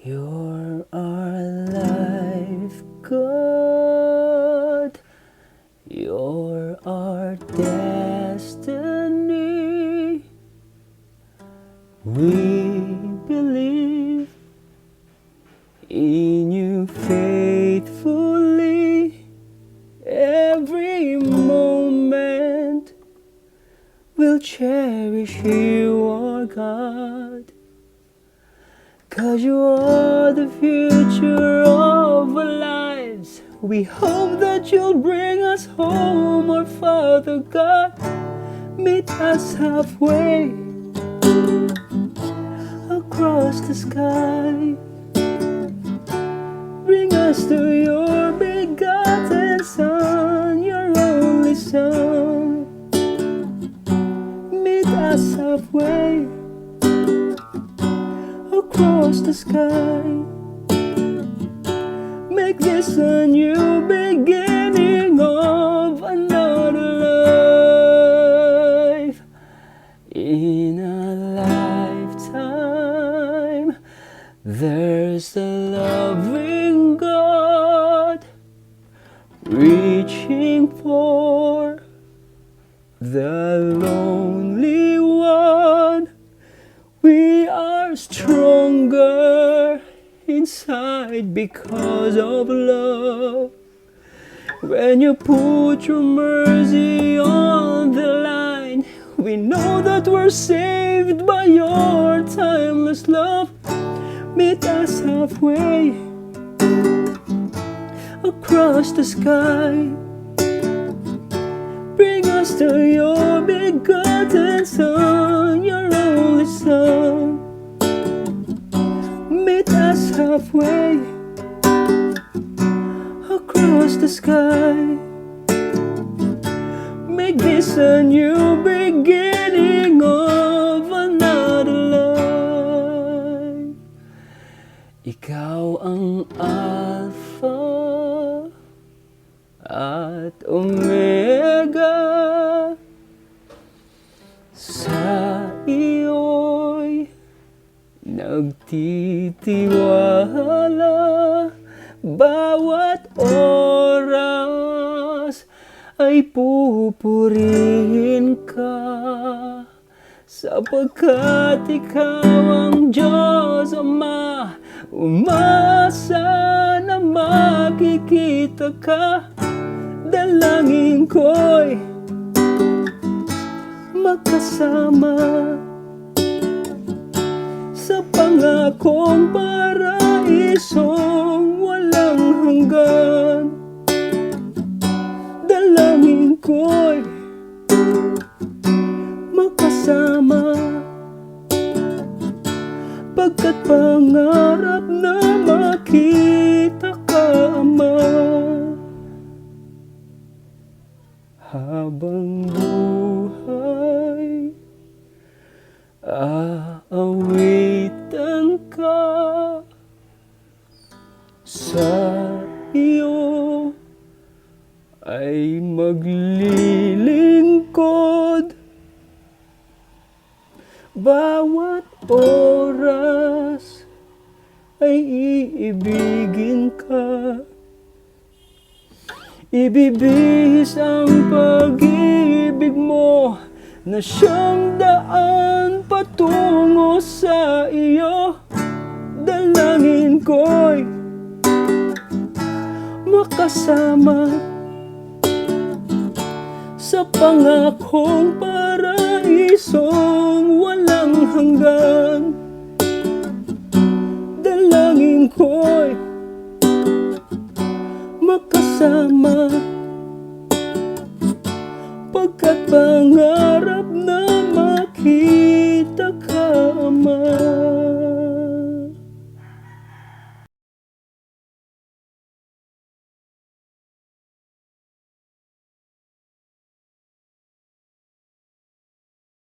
You're our life, God. You're our destiny. We believe in you faithfully. Every moment we'll cherish you, our God. 'Cause you are the future of our lives. We hope that you'll bring us home, our Father God. Meet us halfway across the sky. Bring us to your begotten Son, your only Son. Meet us halfway across the sky. Make this a new beginning of another life. In a lifetime, there's a loving God reaching for the lonely one. We are stronger inside because of love. When you put your mercy on the line, we know that we're saved by your timeless love. Meet us halfway across the sky. Bring us to your begotten Son, your only Son. Meet us halfway across the sky. Make this a new beginning of another life. Ikaw ang Alpha at Omega. Sa iyo'y nagtitiwala. Bawat oras ay pupurihin ka, sapagkat ikaw ang Diyos Ama. Umasa na makikita ka. Dalangin ko'y magkasama sa pangakong paraisong walang hanggan. Dalangin ko'y magkasama, pagkat pangarap na makita ka, Ama. Habang buhay, aawitan ka. Sa iyo ay maglilingkod. Bawat oras ay iibigin ka. Ibibihis ang pag-ibig mo na siyang daan patungo sa iyo. Dalangin ko'y makasama sa pangakong paraisong walang hanggan. Dalangin ko'y makasama, pagkat pangarap na